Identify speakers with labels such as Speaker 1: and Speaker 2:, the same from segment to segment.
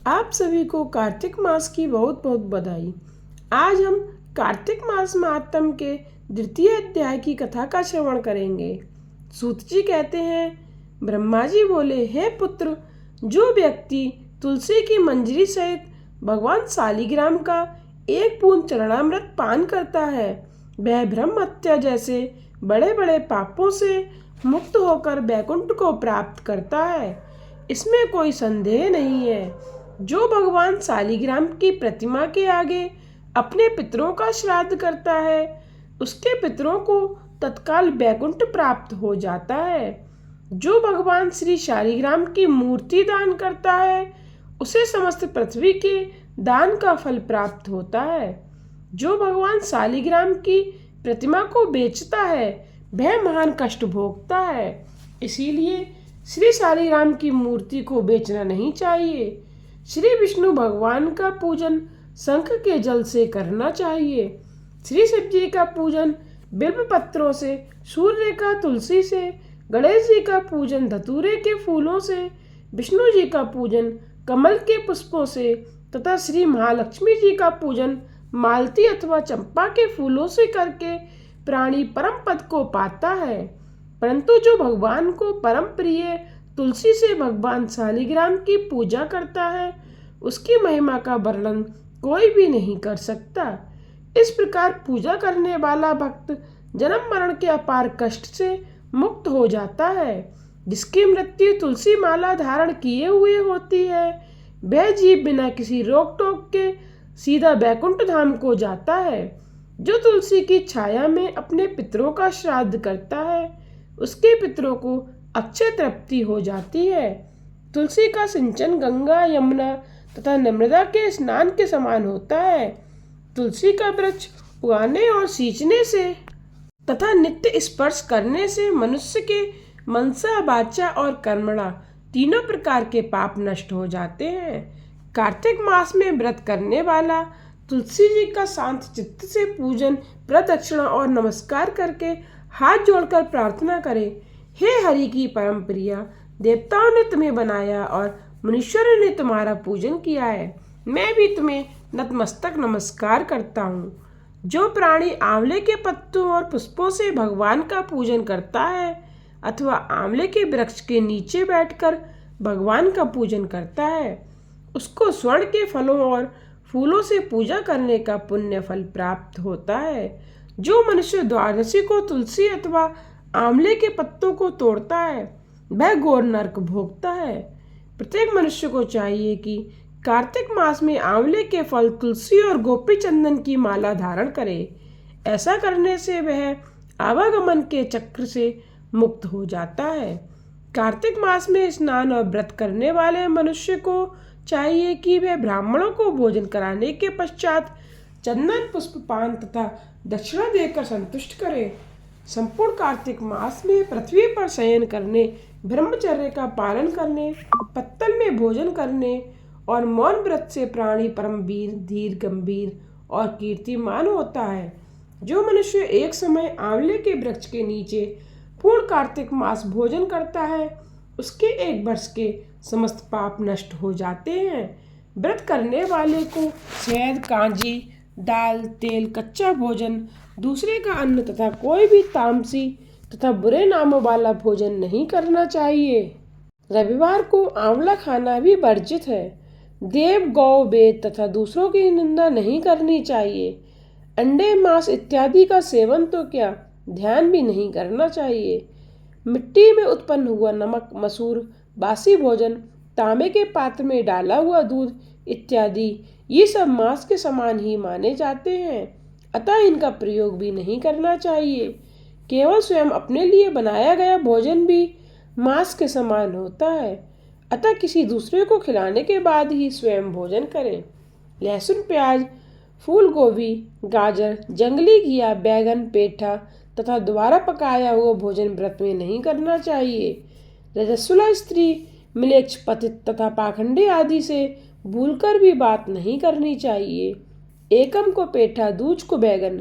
Speaker 1: आप सभी को कार्तिक मास की बहुत बहुत बधाई। आज हम कार्तिक मास महात्म के द्वितीय अध्याय की कथा का श्रवण करेंगे। सूत जी कहते हैं, ब्रह्मा जी बोले, हे पुत्र, जो व्यक्ति तुलसी की मंजरी सहित भगवान शालिग्राम का एक बूंद चरणामृत पान करता है, वह ब्रह्म हत्या जैसे बड़े बड़े पापों से मुक्त होकर वैकुंठ को प्राप्त करता है। इसमें कोई संदेह नहीं है। जो भगवान शालिग्राम की प्रतिमा के आगे अपने पितरों का श्राद्ध करता है, उसके पितरों को तत्काल वैकुंठ प्राप्त हो जाता है। जो भगवान श्री शालिग्राम की मूर्ति दान करता है, उसे समस्त पृथ्वी के दान का फल प्राप्त होता है। जो भगवान शालिग्राम की प्रतिमा को बेचता है, वह महान कष्ट भोगता है। इसीलिए श्री शालिग्राम की मूर्ति को बेचना नहीं चाहिए। श्री विष्णु भगवान का पूजन शंख के जल से करना चाहिए। श्री शिव जी का पूजन बिल्व पत्रों से, सूर्य का तुलसी से, गणेश जी का पूजन धतूरे के फूलों से, विष्णु जी का पूजन कमल के पुष्पों से तथा श्री महालक्ष्मी जी का पूजन मालती अथवा चंपा के फूलों से करके प्राणी परम पद को पाता है। परंतु जो भगवान को परम प्रिय तुलसी से भगवान शालिग्राम की पूजा करता है, उसकी महिमा का वर्णन कोई भी नहीं कर सकता। इस प्रकार पूजा करने वाला भक्त जन्म मरण के अपार कष्ट से मुक्त हो जाता है। जिसकी मृत्यु तुलसी माला धारण किए हुए होती है, वह जीव बिना किसी रोक टोक के सीधा वैकुंठ धाम को जाता है। जो तुलसी की छाया में अपने पितरों का श्राद्ध करता है, उसके पितरों को अक्षय तृप्ति हो जाती है। तुलसी का सिंचन गंगा, यमुना तथा नर्मदा के स्नान के समान होता है। तुलसी का वृक्ष उगाने और सींचने से तथा नित्य स्पर्श करने से मनुष्य के मनसा, वाचा और कर्मणा तीनों प्रकार के पाप नष्ट हो जाते हैं। कार्तिक मास में व्रत करने वाला तुलसी जी का शांत चित्त से पूजन, प्रदक्षिणा और नमस्कार करके हाथ जोड़कर प्रार्थना करे, हे हरि की परम प्रिया, देवताओं ने तुम्हें बनाया और मनुष्यों ने तुम्हारा पूजन किया है। मैं भी तुम्हें नतमस्तक नमस्कार करता हूँ। जो प्राणी आंवले के पत्तों और पुष्पों से भगवान का पूजन करता है अथवा आंवले के वृक्ष के नीचे बैठकर भगवान का पूजन करता है, उसको स्वर्ण के फलों और फूलों से पूजा करने का पुण्य फल प्राप्त होता है। जो मनुष्य द्वादशी को तुलसी अथवा आंवले के पत्तों को तोड़ता है, वह घोर नरक भोगता है। प्रत्येक मनुष्य को चाहिए कि कार्तिक मास में आंवले के फल, तुलसी और गोपी चंदन की माला धारण करे। ऐसा करने से वह आवागमन के चक्र से मुक्त हो जाता है। कार्तिक मास में स्नान और व्रत करने वाले मनुष्य को चाहिए कि वह ब्राह्मणों को भोजन कराने के पश्चात चंदन, पुष्प, पान तथा दक्षिणा देकर संतुष्ट करे। संपूर्ण कार्तिक मास में पृथ्वी पर शयन करने, ब्रह्मचर्य का पालन करने, पत्तल में भोजन करने और मौन व्रत से प्राणी परम वीर, धीर, गंभीर और कीर्तिमान होता है। जो मनुष्य एक समय आंवले के वृक्ष के नीचे पूर्ण कार्तिक मास भोजन करता है, उसके एक वर्ष के समस्त पाप नष्ट हो जाते हैं। व्रत करने वाले को शहद, कांजी, दाल, तेल, कच्चा भोजन, दूसरे का अन्न तथा कोई भी तामसी तथा बुरे नामों वाला भोजन नहीं करना चाहिए। रविवार को आंवला खाना भी वर्जित है। देव, गौ, वेद तथा दूसरों की निंदा नहीं करनी चाहिए। अंडे, मांस इत्यादि का सेवन तो क्या, ध्यान भी नहीं करना चाहिए। मिट्टी में उत्पन्न हुआ नमक, मसूर, बासी भोजन, तांबे के पात्र में डाला हुआ दूध इत्यादि ये सब मांस के समान ही माने जाते हैं, अतः इनका प्रयोग भी नहीं करना चाहिए। केवल स्वयं अपने लिए बनाया गया भोजन भी मांस के समान होता है, अतः किसी दूसरे को खिलाने के बाद ही स्वयं भोजन करें। लहसुन, प्याज, फूल गोभी, गाजर, जंगली घिया, बैगन, पेठा तथा दोबारा पकाया हुआ भोजन व्रत में नहीं करना चाहिए। रजस्वला स्त्री, मिलेच्छ, पतित तथा पाखंडी आदि से भूलकर भी बात नहीं करनी चाहिए। एकम को पेठा, दूज को बैगन,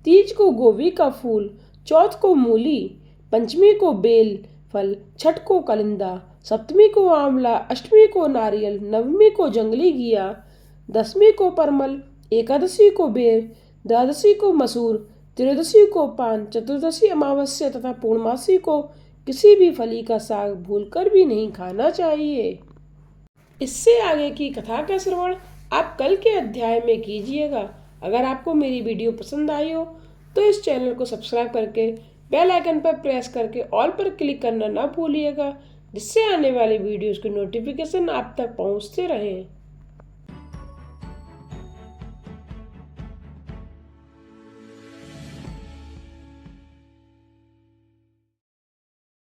Speaker 1: तीज को गोभी का फूल, चौथ को मूली, पंचमी को बेल फल, छठ को कलिंदा, सप्तमी को आंवला, अष्टमी को नारियल, नवमी को जंगली घिया, दसवीं को परमल, एकादशी को बेर, द्वादशी को मसूर, त्रयोदशी को पान, चतुर्दशी अमावस्या तथा पूर्णमासी को किसी भी फली का साग भूलकर भी नहीं खाना चाहिए। इससे आगे की कथा का श्रवण आप कल के अध्याय में कीजिएगा। अगर आपको मेरी वीडियो पसंद आई हो तो इस चैनल को सब्सक्राइब करके बेल आइकन पर प्रेस करके ऑल पर क्लिक करना ना भूलिएगा, जिससे आने वाली वीडियोस की नोटिफिकेशन आप तक पहुंचते रहें।